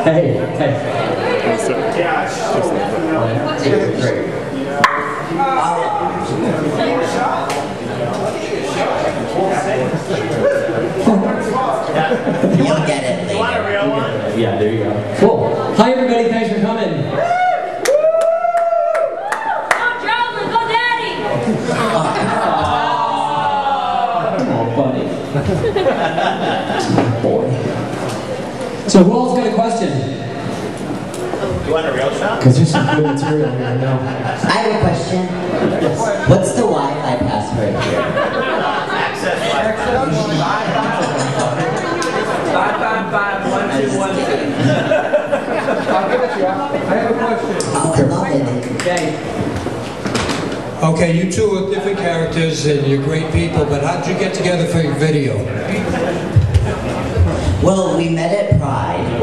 Hey. You'll get it later. You want a real one? Yeah, there you go. Cool. Hi everybody, thanks for coming. Funny. Boy. So who else got a question? You want a real shot? Because there's some good material here, I know. I have a question. What's the Wi-Fi password here? Access Wi-Fi. 555-1212. I'll give it to you. I have a question. Oh, I love it. Okay. Okay, you two are different characters and you're great people, but how did you get together for your video? Well, we met at Pride.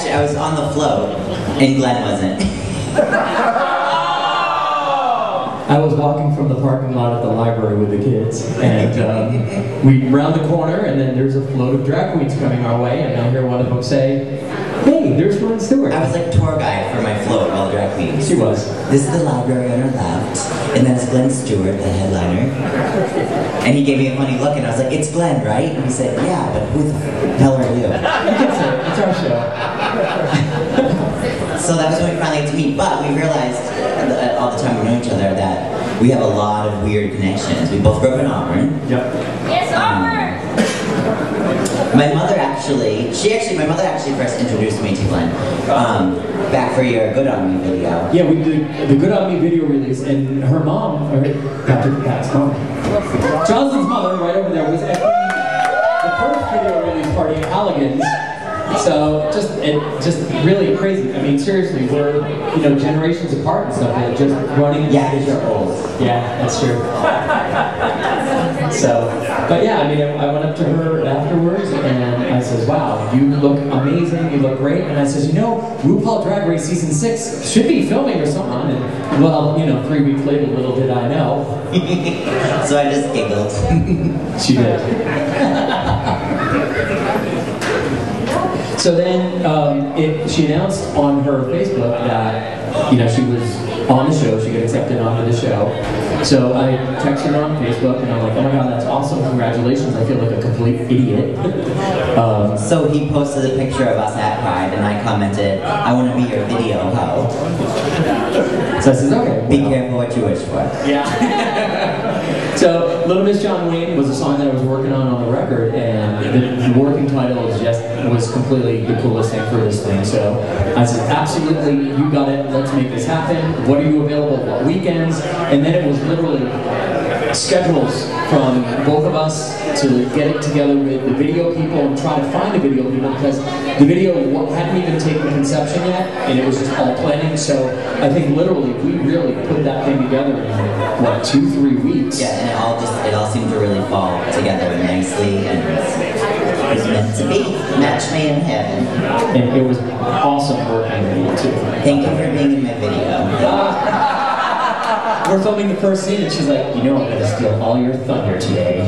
I was on the float, and Glenn wasn't. I was walking from the parking lot at the library with the kids, and we round the corner, and then there's a float of drag queens coming our way, and I hear one of them say, "Hey, there's Ron Stewart." I was like tour guide for my float, all the drag queens. She was. This is the library on our left, and that's Glenn Stewart, the headliner. And he gave me a funny look, and I was like, "It's Glenn, right?" And he said, "Yeah, but who the hell are you?" You can say it. It's our show. So that was when we finally got to meet, but we realized all the time we know each other that we have a lot of weird connections. We both grew up in Auburn. Yep. Yes, Auburn! My mother actually first introduced me to Glenn back for your Good On Me video. Yeah, we did the Good On Me video release, and her mom, or Dr. Pat's mom, Joslyn's mother, right over there, was at the first video release party at Halligan's. So just really crazy. I mean, seriously, we're generations apart and stuff, and just running. Yeah, because you're old. Yeah, that's true. So, but yeah, I mean, I went up to her afterwards, and I says, "Wow, you look amazing. You look great." And I says, RuPaul Drag Race season 6 should be filming or something. And well, 3 weeks later, little did I know. So I just giggled. She did. So then she announced on her Facebook that she was on the show, she got accepted onto the show. So I texted her on Facebook and I'm like, "Oh my god, that's awesome, congratulations, I feel like a complete idiot." So he posted a picture of us at Pride and I commented, "I want to be your video ho." So I says, "Okay, be careful what you wish for." Yeah. So Little Miss John Wayne was a song that I was working on the record, and the working title was completely the coolest thing for this thing. So I said, "Absolutely, you got it, let's make this happen. What are you available, what weekends?" And then it was literally schedules from both of us to get it together with the video people and try to find the video people, because the video hadn't even taken conception yet, and it was just all planning. So I think literally we really put that thing together in what, 2-3 weeks. Yeah, and it all seemed to really fall together nicely, and it was meant to be. Match made in heaven. And it was awesome working with you too. Thank you for being in my video. We're filming the first scene, and she's like, "I'm gonna steal all your thunder today."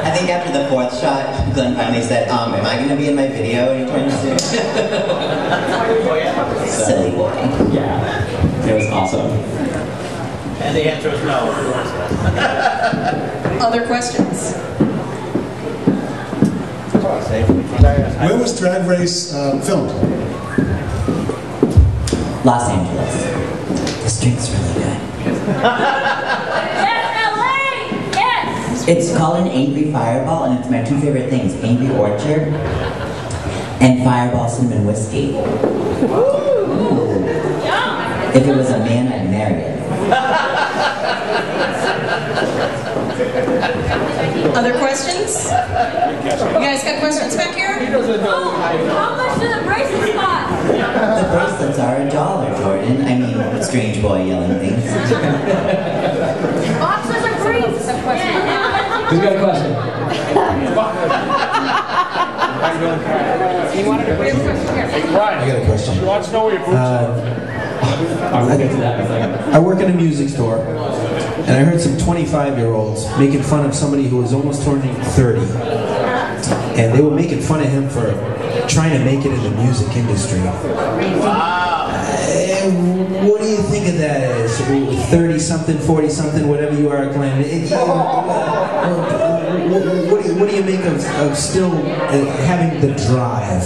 I think after the 4th shot, Glenn finally said, "Am I gonna be in my video anytime soon?" Silly boy. Yeah, it was awesome. And the answer is no. Other questions? Where was Drag Race filmed? Los Angeles. This drink's really good. Yes, LA! Yes! It's called an Angry Fireball, and it's my 2 favorite things: Angry Orchard and Fireball Cinnamon Whiskey. Ooh. If it was a man, I'd marry it. Other questions? You guys got questions back here? Oh, how much do the bracelets cost? The bracelets are $1, Jordan. I mean, strange boy yelling things. Boxes are free. Who's got a question? I got a question. She wants to know where your boots are. We'll get to that in a second. I work in a music store, and I heard some 25-year-olds making fun of somebody who was almost turning 30. and they were making fun of him for trying to make it in the music industry. What do you think of that as 30-something, 40-something, whatever you are, Glenn? What do you make of still having the drive?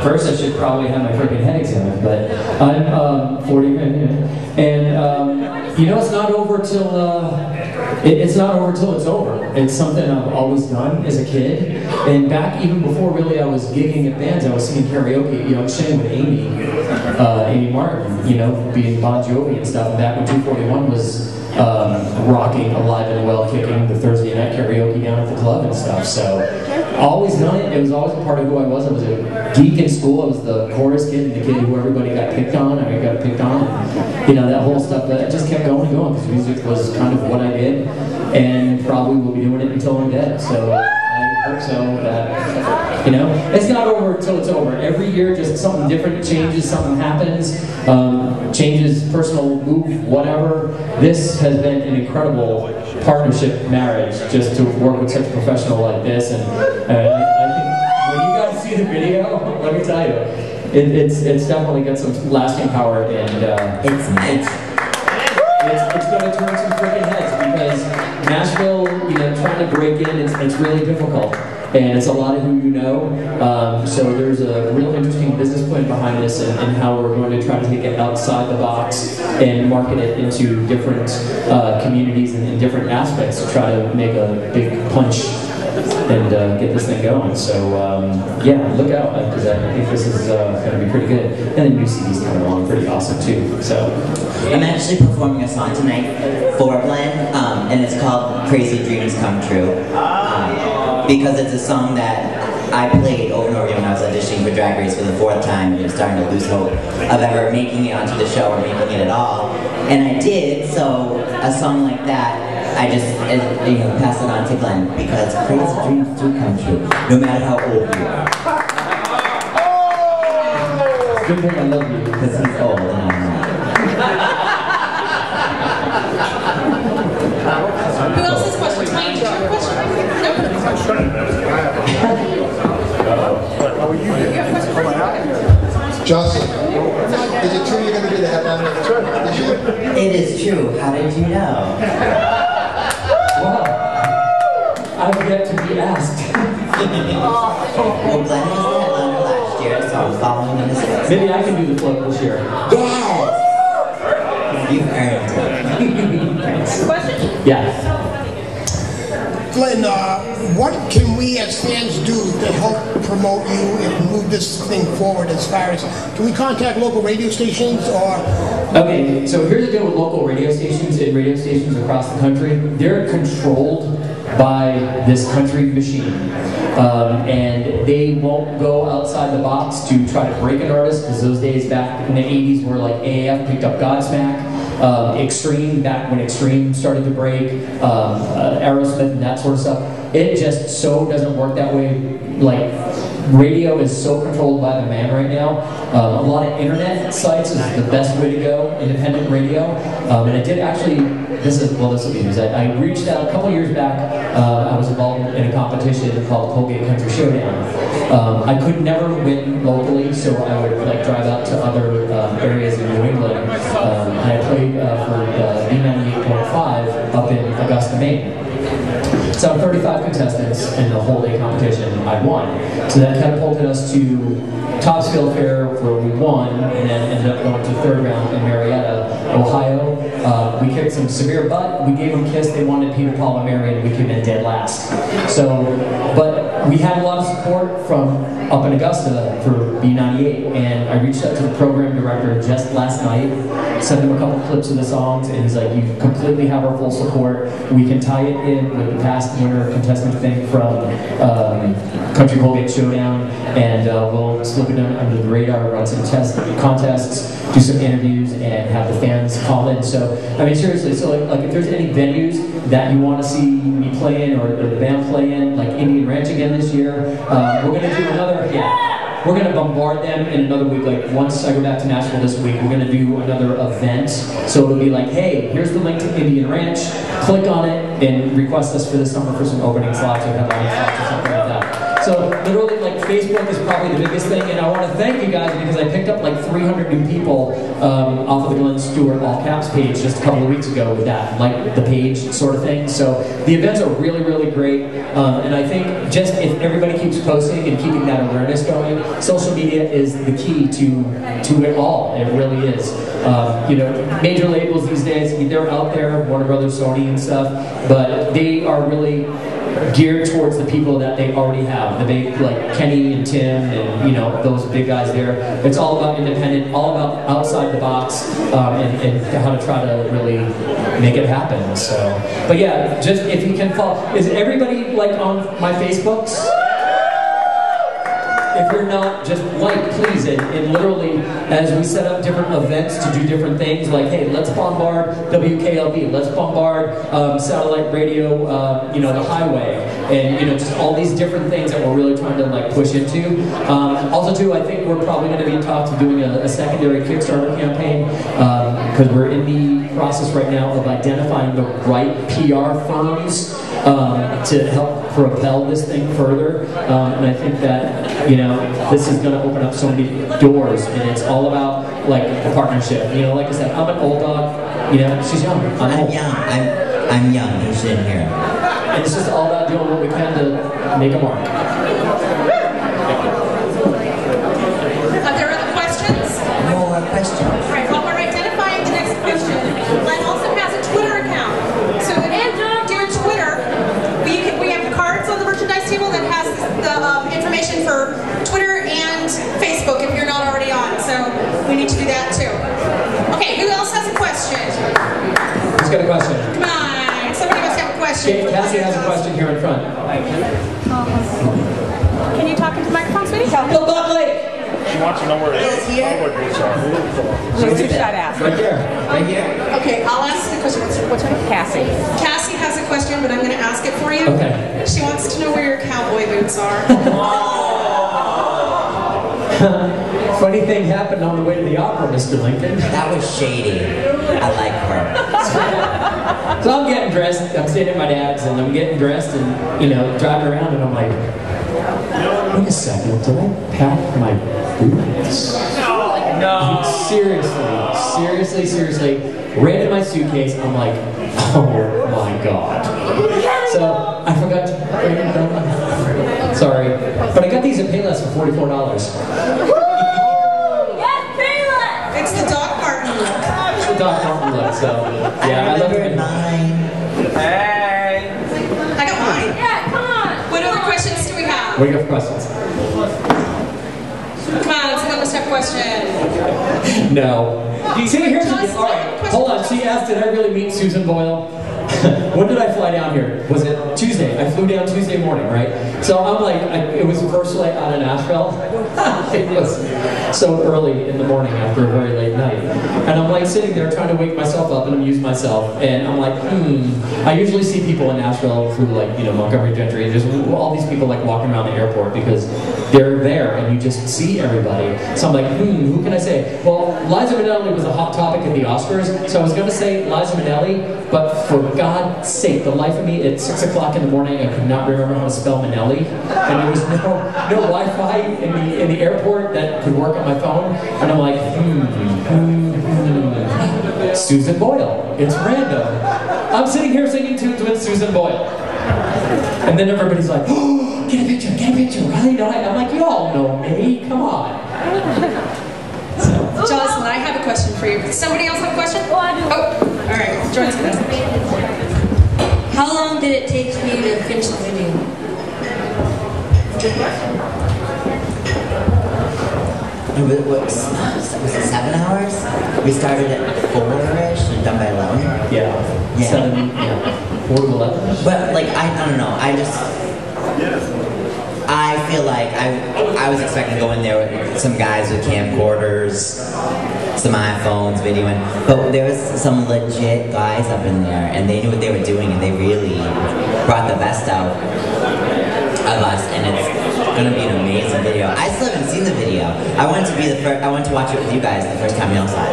First, I should probably have my freaking head examined, but I'm 40, and you know, it's not over till it's not over till it's over. It's something I've always done as a kid, and back even before really I was gigging at bands, I was singing karaoke, you know, singing with Amy Martin, you know, being Bon Jovi and stuff. And back when 241 was rocking Alive and Well, kicking the Thursday night karaoke down at the club and stuff. So always done it. It was always a part of who I was. I was a geek in school. I was the chorus kid and the kid who everybody got picked on. I got picked on. And, you know, that whole stuff. But I just kept going and going because music was kind of what I did, and probably will be doing it until I'm dead. So I hope so. That, you know, it's not over until it's over. Every year, just something different changes, something happens, changes, personal move, whatever. This has been an incredible partnership marriage, just to work with such a professional like this. And I think when you guys see the video, let me tell you, it's definitely got some lasting power, and it's going to turn some freaking heads, because Nashville, you know, trying to break in, it's really difficult. And it's a lot of who you know. So there's a real interesting business plan behind this, and how we're going to try to take it outside the box and market it into different communities and different aspects to try to make a big punch and get this thing going. So yeah, look out, because I think this is going to be pretty good. And the new CD's coming along pretty awesome too. So I'm actually performing a song tonight for Glenn, and it's called Crazy Dreams Come True. Because it's a song that I played over and over again when I was auditioning for Drag Race for the 4th time, and I'm starting to lose hope of ever making it onto the show or making it at all. And I did, so a song like that, I just you know, pass it on to Glenn, because crazy dreams do come true, no matter how old you are. good thing I love you, Because he's old and I'm not. Who else has questions? Mike, did you have a question? Nope. You have a question? Jocelyn, is it true you're going to be the headliner of the tour this year? It is true. How did you know? Wow. I've yet to be asked. Well, Glenn was the headliner last year, so I'm following in his footsteps. Maybe I can do the float this year. Yes! You've earned it. Question? Yeah. Glenn, what can we as fans do to help promote you and move this thing forward as far as, can we contact local radio stations or? Okay, so here's the deal with local radio stations and radio stations across the country. They're controlled by this country machine. And they won't go outside the box to try to break an artist, because those days back in the 80s were like AAF picked up Godsmack. Extreme, back when Extreme started to break, Aerosmith and that sort of stuff. It just so doesn't work that way. Like, radio is so controlled by the man right now. A lot of internet sites is the best way to go, independent radio. And I did actually, this will be news. I reached out a couple years back. I was involved in a competition called Colgate Country Showdown. I could never win locally, so I would like drive out to other areas in New England. And I played for B98.5 up in Augusta, Maine. So 35 contestants in the whole day competition, I won. So that catapulted us to top skill fair where we won, and then ended up going to third round in Marietta, Ohio. We kicked some severe butt. We gave them a kiss. They wanted Peter, Paul, and Mary, and we came in dead last. So, but we had a lot of support from up in Augusta for B98, and I reached out to the program director just last night, sent him a couple clips of the songs, and he's like, you completely have our full support. We can tie it in with the past winner contestant thing from Country Colgate Showdown, and we'll slip it under the radar, run some contests, do some interviews, and have the fans call in. So, I mean, seriously, so like if there's any venues that you want to see me play in, or the band play in, like Indian Ranch again this year, we're going to do another, we're going to bombard them in another week. Like once I go back to Nashville this week, we're going to do another event. So it'll be like, hey, here's the link to Indian Ranch. Click on it and request us for the summer for some opening slots or headline slots or something like that. So literally, like, Facebook is probably the biggest thing, and I want to thank you guys because I picked up like 300 new people off of the Glenn Stewart all caps page just a couple of weeks ago with that, like the page sort of thing. So the events are really, really great, and I think just if everybody keeps posting and keeping that awareness going, social media is the key to it all. It really is. You know, major labels these days, they're out there, Warner Brothers, Sony, and stuff, but they are really geared towards the people that they already have. The big, like Kenny and Tim and, you know, those big guys there. It's all about independent, all about outside the box, and how to try to really make it happen. So, but yeah, just if you can follow. Is everybody like on my Facebooks? If you're not, just like, please, and literally, as we set up different events to do different things, like, hey, let's bombard WKLB, let's bombard satellite radio, you know, the highway, and, you know, just all these different things that we're really trying to, like, push into. Also, too, I think we're probably going to be in talks of doing a secondary Kickstarter campaign, because we're in the process right now of identifying the right PR firms to help propel this thing further, and I think that, you know, this is going to open up so many doors, and it's all about, like, a partnership. You know, like I said, I'm an old dog, you know, she's young, I'm old. I'm young, you shouldn't hear. And it's just all about doing what we can to make a mark. Are there other questions? More questions. All right, while we're identifying the next question, Glenn also has a Twitter account. So if you do Twitter, we have cards on the merchandise table that has the information for Twitter and Facebook if you're not already on. So we need to do that too. Okay, who else has a question? Who's got a question? Come on, somebody must have a question. Okay, Cassie has a question here in front. Can you talk into the microphone, sweetie? Bill Buckley! She wants to know where it is. Where's your shot at? Right there. Right here. Okay, I'll ask the question. What's her name? Cassie. Cassie has a question, but I'm going to ask it for you. Okay. She wants to know where your cowboy boots are. Funny thing happened on the way to the opera, Mr. Lincoln. That was shady. I like her. So I'm getting dressed, I'm staying at my dad's, and I'm getting dressed and, you know, driving around, and I'm like, wait a second, did I pack my boots? No. Seriously, ran in my suitcase, I'm like, oh my God. So I forgot to bring them. Sorry. But I got these at Payless for $44. It's the Doc Martin look. It's the Doc Martin look, so yeah, I love it. Hey! I got mine. Yeah, come on. What other questions do we have? What do you got for questions? Come on, someone must have a question. No. See, here's the deal. All right, hold on. She asked, did I really meet Susan Boyle? When did I fly down here? Was it Tuesday? I flew down Tuesday morning, right? So I'm like, it was the first flight out of Nashville. It was so early in the morning after a very late night. And I'm like sitting there trying to wake myself up and amuse myself. And I'm like, I usually see people in Nashville through, like, you know, Montgomery Gentry, and just all these people like walking around the airport because they're there and you just see everybody. So I'm like, who can I say? Well, Liza Minnelli was a hot topic at the Oscars, so I was going to say Liza Minnelli, but for God's sake, the life of me, at 6 o'clock in the morning, I could not remember how to spell Minnelli, and there was no Wi-Fi in the airport that could work on my phone, and I'm like, Susan Boyle, it's random. I'm sitting here singing tunes with Susan Boyle, and then everybody's like, oh, get a picture, really? No, I'm like, you all know me, come on. Joslyn, I have a question for you. Does somebody else have a question? Oh, I do. Oh, all right. Jordan's going to. How long did it take for you to finish the video? It was 7 hours? We started at 4-ish and done by 11? Yeah. Yeah. 7, yeah. 4 to 11. But, like, I don't know. I feel like I was expecting to go in there with some guys with camcorders, some iPhones videoing, but there was some legit guys up in there, and they knew what they were doing, and they really brought the best out. of us, and it's gonna be an amazing video. I still haven't seen the video. I wanted to be the first. I wanted to watch it with you guys the first time y'all saw it.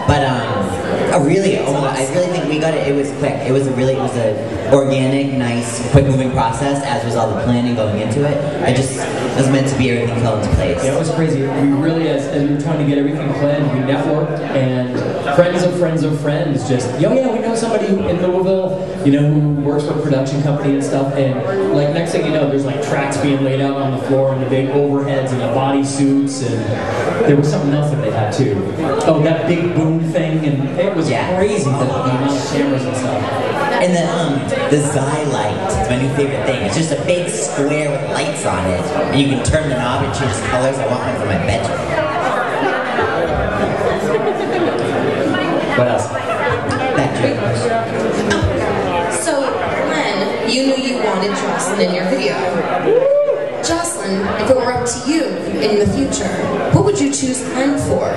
But I really think we got it. It was quick. It was a organic, nice, quick moving process. As was all the planning going into it. It was meant to be everything fell into place. Yeah, it was crazy. We really, as we were trying to get everything planned, we networked, and friends of friends of friends just, yo, yeah, we know somebody in Louisville, you know, who works for a production company and stuff, and like next thing you know, there's like tracks being laid out on the floor and the big overheads and the body suits, and there was something else that they had too. Oh, that big boom thing, and it was crazy, the amount of cameras and stuff. And the Xylight, it's my new favorite thing. It's just a big square with lights on it, and you can turn the knob and change colors. I want one for my bedroom. What else? Back to it. So, Glenn, you knew you wanted Joslyn in your video. Joslyn, if it were up to you in the future, what would you choose Glenn for?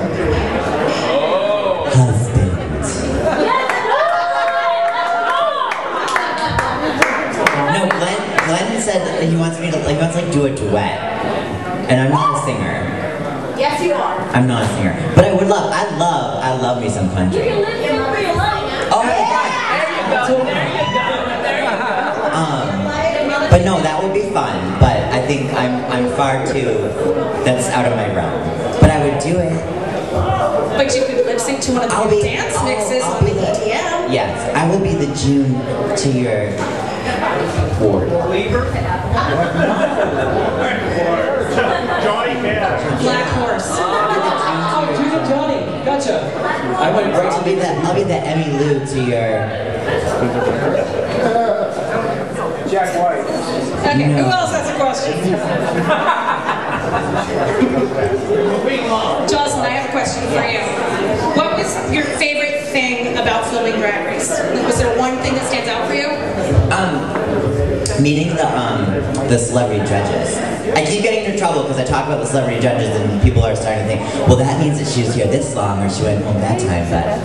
Husband. No, Glenn said that he wants me to do a duet, and I'm not a singer. Yes, you are. I'm not a singer, but I love me some country. You can live here where you like. Oh my God! But no, that would be fun. But I think I'm far too. That's out of my realm. But I would do it. But you could lip sync to one of the dance mixes on the EDM. Yes, I will be the June to your Ward. Johnny Cash. Black Horse. Oh, June Johnny. Gotcha. I went right to I'll be the Emmy Lou to your Jack White. Okay, who else has a question? Joslyn, I have a question for you. What was your favorite thing about filming Drag Race? Was there one thing that stands out for you? Meeting the celebrity judges. I keep getting into trouble because I talk about the celebrity judges and people are starting to think, well, that means that she was here this long or she went home that time. But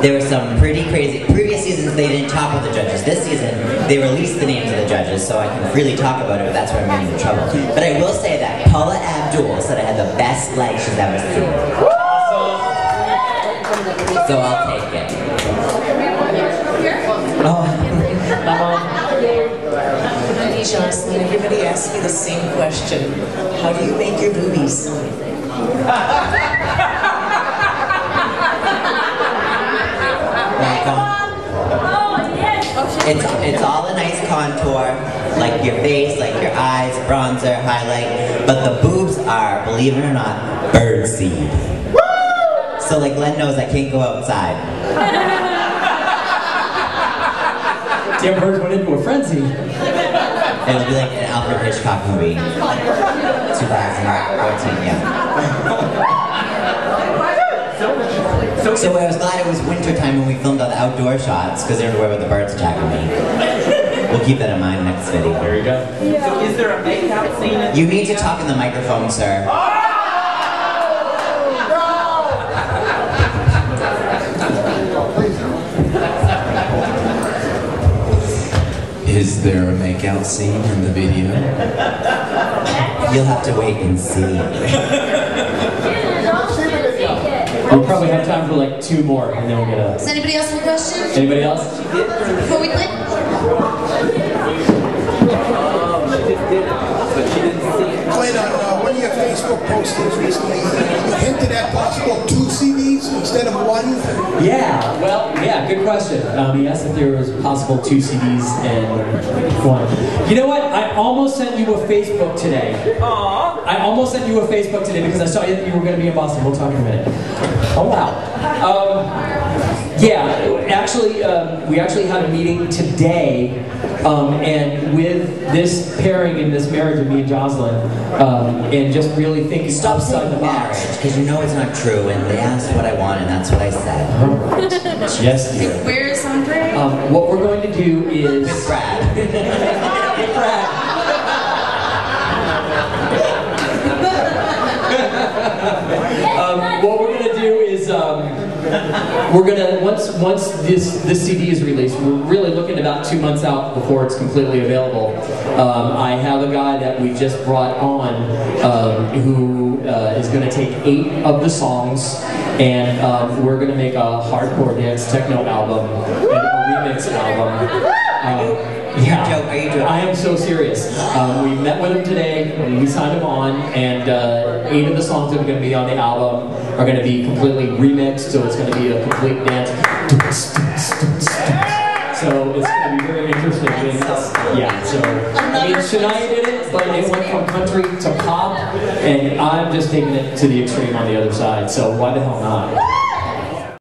there were some pretty crazy. Previous seasons they didn't talk about the judges. This season they released the names of the judges, so I can freely talk about it. But that's where I'm getting into trouble. But I will say that Paula Abdul said I had the best legs she's ever seen. So I'll take it. Joslyn, everybody asks me the same question. How do you make your boobies? It's all a nice contour, like your face, like your eyes, bronzer, highlight, but the boobs are, believe it or not, birdseed. So like Glenn knows I can't go outside. Damn, birds went into a frenzy. It would be like an Alfred Hitchcock movie. 2014, yeah. So I was glad it was winter time when we filmed all the outdoor shots, because they were worried about the birds attacking me. We'll keep that in mind next video. There you go. So is there a make-out scene? You need to talk in the microphone, sir. Is there a makeout scene in the video? You'll have to wait and see. We'll probably have time for like 2 more, and then we'll get up. Does anybody else have a question? Anybody else? Before we quit? Glenn, on one of your Facebook postings recently, you hinted at possible 2 CDs instead of 1. Yeah, well, yeah, good question. He asked if there was possible 2 CDs and 1. You know what? I almost sent you a Facebook today. Aww. I almost sent you a Facebook today because I saw that you were going to be in Boston. We'll talk in a minute. Oh, wow. Yeah, actually, we actually had a meeting today, and with this pairing and this marriage of me and Joslyn, and just really thinking outside the box. Because you know it's not true, and they asked what I want, and that's what I said. Yes, dear. Where is Andre? What we're going to do is... With Brad. With Brad. What we're going to do is we're gonna once this CD is released, we're really looking about 2 months out before it's completely available. I have a guy that we just brought on who is going to take 8 of the songs, and we're going to make a hardcore dance techno album and a remix album. Yeah, I am so serious. We met with him today, and we signed him on, and 8 of the songs that are going to be on the album are going to be completely remixed, so it's going to be a complete dance. So it's going to be very interesting. Yeah, so I mean, Shania did it, but it went from country to pop, and I'm just taking it to the extreme on the other side, so why the hell not?